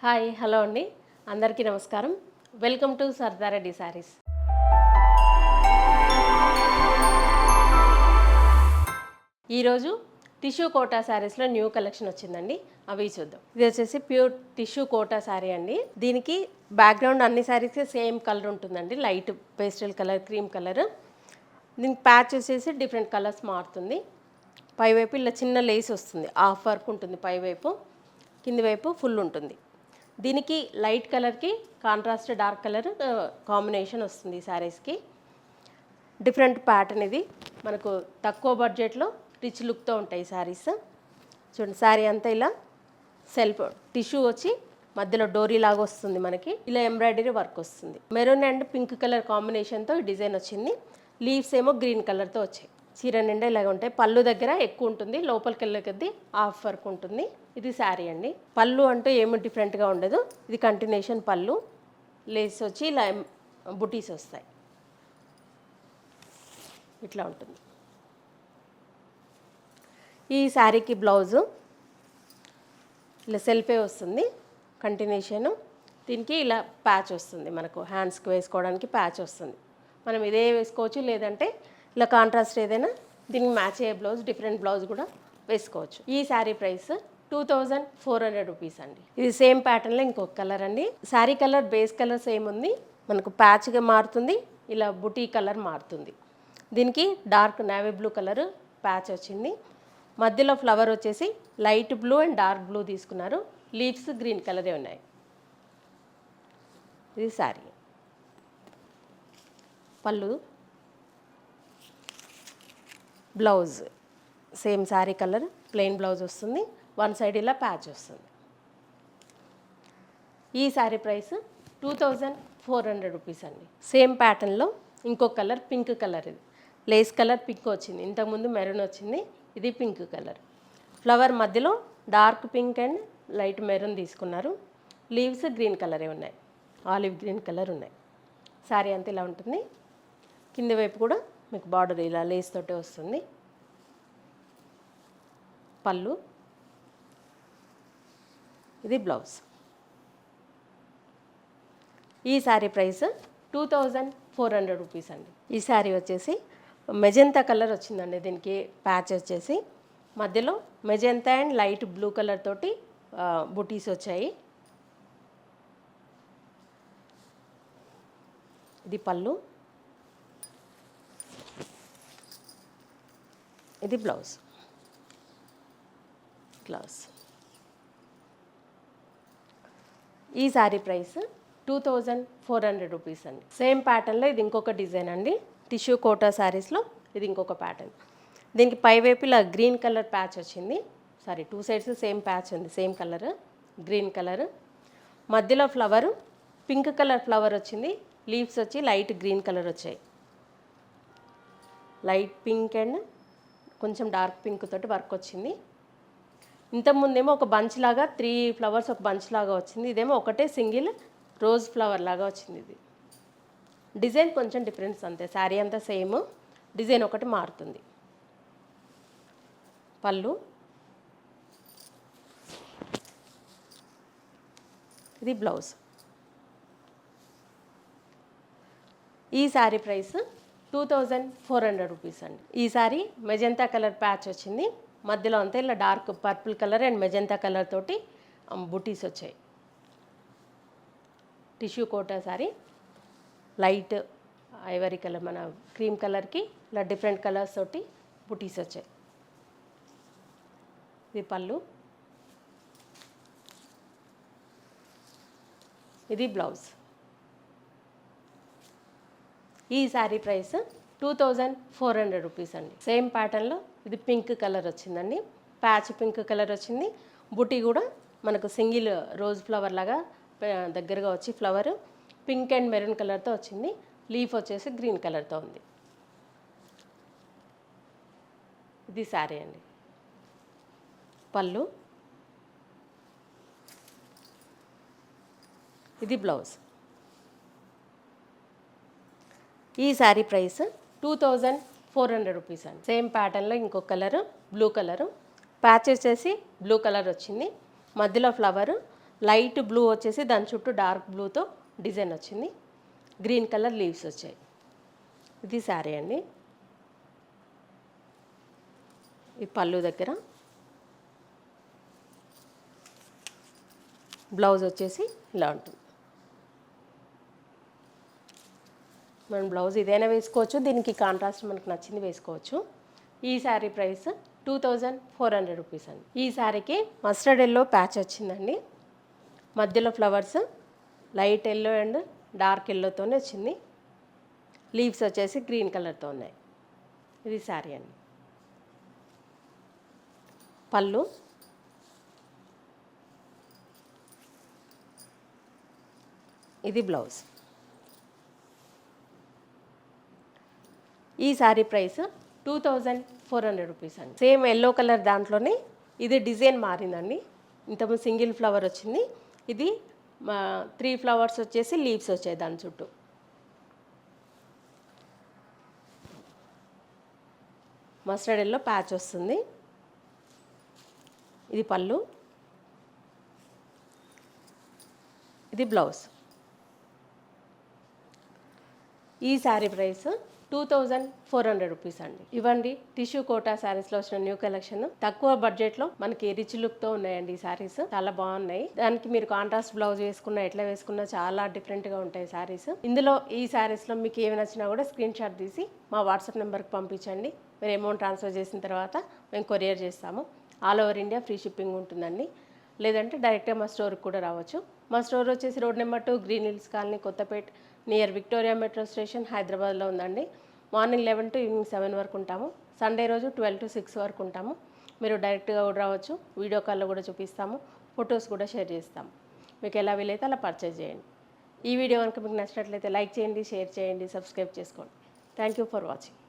Hi hello అండి, అందరికీ నమస్కారం. Welcome to Sardareddy Sarees. ఈరోజు టిష్యూ కోటా శారీస్లో న్యూ కలెక్షన్ వచ్చిందండి, అవి చూద్దాం. ఇది వచ్చేసి ప్యూర్ టిష్యూ కోటా శారీ అండి. దీనికి బ్యాక్గ్రౌండ్ అన్ని శారీస్కి సేమ్ కలర్ ఉంటుందండి, light pastel colour, cream colour. దీనికి ప్యాచ్ వచ్చేసి డిఫరెంట్ కలర్స్ మారుతుంది. పైవైపు ఇలా చిన్న లేస్ వస్తుంది, హాఫ్ వర్క్ ఉంటుంది పైవైపు, కింది వైపు ఫుల్ ఉంటుంది. దీనికి లైట్ కలర్కి కాంట్రాస్ట్ డార్క్ కలర్ కాంబినేషన్ వస్తుంది ఈ శారీస్కి. డిఫరెంట్ ప్యాటర్న్ ఇది, మనకు తక్కువ బడ్జెట్లో రిచ్ లుక్తో ఉంటాయి శారీస్. చూడండి, శారీ అంతా ఇలా సెల్ఫ్ టిష్యూ వచ్చి మధ్యలో డోరీ లాగా వస్తుంది, మనకి ఇలా ఎంబ్రాయిడరీ వర్క్ వస్తుంది. మెరూన్ అండ్ పింక్ కలర్ కాంబినేషన్తో ఈ డిజైన్ వచ్చింది. లీవ్స్ ఏమో గ్రీన్ కలర్తో వచ్చాయి. చీర నిండా ఇలాగ ఉంటాయి. పళ్ళు దగ్గర ఎక్కువ ఉంటుంది, లోపలికి వెళ్ళే కొద్దీ హాఫ్ వర్క్ ఉంటుంది. ఇది శారీ అండి. పళ్ళు అంటూ ఏమి డిఫరెంట్గా ఉండదు, ఇది కంటిన్యూషన్ పళ్ళు. లేస్ వచ్చి ఇలా బుటీస్ వస్తాయి, ఇట్లా ఉంటుంది. ఈ శారీకి బ్లౌజు ఇలా సెల్ఫే వస్తుంది, కంటిన్యూషను. దీనికి ఇలా ప్యాచ్ వస్తుంది, మనకు హ్యాండ్స్కి వేసుకోవడానికి ప్యాచ్ వస్తుంది. మనం ఇదే వేసుకోవచ్చు, లేదంటే ఇలా కాంట్రాస్ట్ ఏదైనా దీనికి మ్యాచ్ అయ్యే బ్లౌజ్, డిఫరెంట్ బ్లౌజ్ కూడా వేసుకోవచ్చు. ఈ శారీ ప్రైస్ 2400 రూపీస్ అండి. ఇది సేమ్ ప్యాటర్న్లో ఇంకొక కలర్ అండి. Sari colour base colour same ఉంది, మనకు ప్యాచ్గా మారుతుంది, ఇలా బుటీ కలర్ మారుతుంది. దీనికి dark navy blue colour patch వచ్చింది. మధ్యలో ఫ్లవర్ వచ్చేసి light blue and dark blue తీసుకున్నారు. లీవ్స్ గ్రీన్ కలరే ఉన్నాయి. ఇది శారీ. పళ్ళు, blouse same sari colour plain blouse వస్తుంది, వన్ సైడ్ ఇలా ప్యాచ్ వస్తుంది. ఈ శారీ ప్రైస్ 2400 రూపీస్ అండి. సేమ్ ప్యాటర్న్లో ఇంకొక కలర్ పింక్ కలర్, ఇది లేస్ కలర్ పింక్ వచ్చింది, ఇంతకుముందు మెరూన్ వచ్చింది, ఇది పింక్ కలర్. ఫ్లవర్ మధ్యలో dark pink and light maroon తీసుకున్నారు. లీవ్స్ గ్రీన్ కలరే ఉన్నాయి, ఆలివ్ గ్రీన్ కలర్ ఉన్నాయి. శారీ అంతా ఇలా ఉంటుంది. కింది వైపు కూడా మీకు బార్డర్ ఇలా లేస్ తోటే వస్తుంది. పళ్ళు, ఇది బ్లౌజ్. ఈ శారీ ప్రైస్ 2400 రూపీస్ అండి. ఈ శారీ వచ్చేసి మెజెంతా కలర్ వచ్చిందండి. దీనికి ప్యాచ్ వచ్చేసి మధ్యలో magenta and light blue colour తోటి బుటీస్ వచ్చాయి. ఇది పళ్ళు, ఇది బ్లౌజ్. ఈ శారీ ప్రైస్ 2400 రూపీస్ అండి. సేమ్ ప్యాటర్న్లో ఇది ఇంకొక డిజైన్ అండి. టిష్యూ కోటా శారీస్లో ఇది ఇంకొక ప్యాటర్న్. దీనికి పైవైపు ఇలా గ్రీన్ కలర్ ప్యాచ్ వచ్చింది. Sorry, two sides same patch ఉంది, సేమ్ కలర్ గ్రీన్ కలర్. మధ్యలో ఫ్లవరు పింక్ కలర్ ఫ్లవర్ వచ్చింది. లీవ్స్ వచ్చి లైట్ గ్రీన్ కలర్ వచ్చాయి. లైట్ పింక్ అండ్ కొంచెం డార్క్ పింక్ తోటి వర్క్ వచ్చింది. ఇంతకుముందేమో ఒక బంచ్ లాగా 3 ఫ్లవర్స్ ఒక బంచ్ లాగా వచ్చింది. ఇదేమో ఒకటే సింగిల్ రోజ్ ఫ్లవర్ లాగా వచ్చింది. ఇది డిజైన్ కొంచెం డిఫరెన్స్ అంతే, శారీ అంతా సేమ్, డిజైన్ ఒకటి మారుతుంది. పళ్ళు, ఇది బ్లౌజ్. ఈ శారీ ప్రైస్ 2400 రూపీస్ అండి. ఈ శారీ మెజెంతా కలర్ ప్యాచ్ వచ్చింది. మధ్యలో అంతా ఇలా dark purple colour and magenta colour తోటి బుటీస్ వచ్చాయి. Tissue Kota sari light ivory colour, మన క్రీమ్ కలర్కి ఇలా డిఫరెంట్ కలర్స్ తోటి బుటీస్ వచ్చాయి. ఇది పళ్ళు, ఇది బ్లౌజ్. ఈ శారీ ప్రైస్ 2400 రూపీస్ అండి. సేమ్ ప్యాటర్న్లో ఇది పింక్ కలర్ వచ్చిందండి, ప్యాచ్ పింక్ కలర్ వచ్చింది. బుటీ కూడా మనకు సింగిల్ రోజ్ ఫ్లవర్ లాగా దగ్గరగా వచ్చి ఫ్లవర్ పింక్ అండ్ మెరూన్ కలర్తో వచ్చింది. లీఫ్ వచ్చేసి గ్రీన్ కలర్తో ఉంది. ఇది శారీ అండి. పళ్ళు, ఇది బ్లౌజ్. ఈ శారీ ప్రైస్ 2400 రూపీస్ అండి. సేమ్ ప్యాటర్న్లో ఇంకొక కలరు బ్లూ కలరు, ప్యాచ్ వచ్చేసి బ్లూ కలర్ వచ్చింది. మధ్యలో ఫ్లవరు లైట్ బ్లూ వచ్చేసి దాని చుట్టూ డార్క్ బ్లూతో డిజైన్ వచ్చింది. గ్రీన్ కలర్ లీవ్స్ వచ్చాయి. ఇది శారీ అండి. ఈ పళ్ళు దగ్గర బ్లౌజ్ వచ్చేసి ఇలా ఉంటుంది. మనం బ్లౌజ్ ఇదైనా వేసుకోవచ్చు, దీనికి కాంట్రాస్ట్ మనకు నచ్చింది వేసుకోవచ్చు. ఈ శారీ ప్రైస్ 2400 రూపీస్ అండి. ఈ శారీకి మస్టర్డ్ ఎల్లో ప్యాచ్ వచ్చిందండి. మధ్యలో flowers light yellow and dark ఎల్లోతోనే వచ్చింది. లీవ్స్ వచ్చేసి గ్రీన్ కలర్తో ఉన్నాయి. ఇది శారీ అండి. పళ్ళు, ఇది బ్లౌజ్. ఈ శారీ ప్రైస్ 2400 రూపీస్ అండి. సేమ్ ఎల్లో కలర్ దాంట్లోనే ఇది డిజైన్ మారిందండి. ఇంతకుముందు సింగిల్ ఫ్లవర్ వచ్చింది, ఇది 3 ఫ్లవర్స్ వచ్చేసి లీవ్స్ వచ్చాయి దాని చుట్టూ. మస్టర్డ్ ఎల్లో ప్యాచ్ వస్తుంది. ఇది పళ్ళు, ఇది బ్లౌజ్. ఈ శారీ ప్రైస్ 2400 రూపీస్ అండి. ఇవ్వండి టిష్యూ కోటా శారీస్లో వచ్చిన న్యూ కలెక్షన్. తక్కువ బడ్జెట్లో మనకి రిచ్ లుక్తో ఉన్నాయండి ఈ శారీస్. చాలా బాగున్నాయి. దానికి మీరు కాంట్రాస్ట్ బ్లౌజ్ వేసుకున్నా ఎట్లా వేసుకున్నా చాలా డిఫరెంట్గా ఉంటాయి శారీస్. ఇందులో ఈ శారీస్లో మీకు ఏమి నచ్చినా కూడా స్క్రీన్ షాట్ తీసి మా వాట్సాప్ నెంబర్కి పంపించండి. మీరు అమౌంట్ ట్రాన్స్ఫర్ చేసిన తర్వాత మేము కొరియర్ చేస్తాము. All over India free shipping ఉంటుందండి. లేదంటే డైరెక్ట్గా మా స్టోర్కి కూడా రావచ్చు. మా స్టోర్ వచ్చేసి road number 2 green hills colony, Kothapet, near Victoria metro station, హైదరాబాద్లో ఉందండి. మార్నింగ్ 11 to ఈవినింగ్ 7 వరకు ఉంటాము. సండే రోజు 12 to 6 వరకు ఉంటాము. మీరు డైరెక్ట్గా కూడా రావచ్చు. వీడియో కాల్లో కూడా చూపిస్తాము, ఫొటోస్ కూడా షేర్ చేస్తాము. మీకు ఎలా వీలైతే అలా పర్చేజ్ చేయండి. ఈ వీడియో కనుక మీకు నచ్చినట్లయితే లైక్ చేయండి, షేర్ చేయండి, సబ్స్క్రైబ్ చేసుకోండి. Thank you for watching.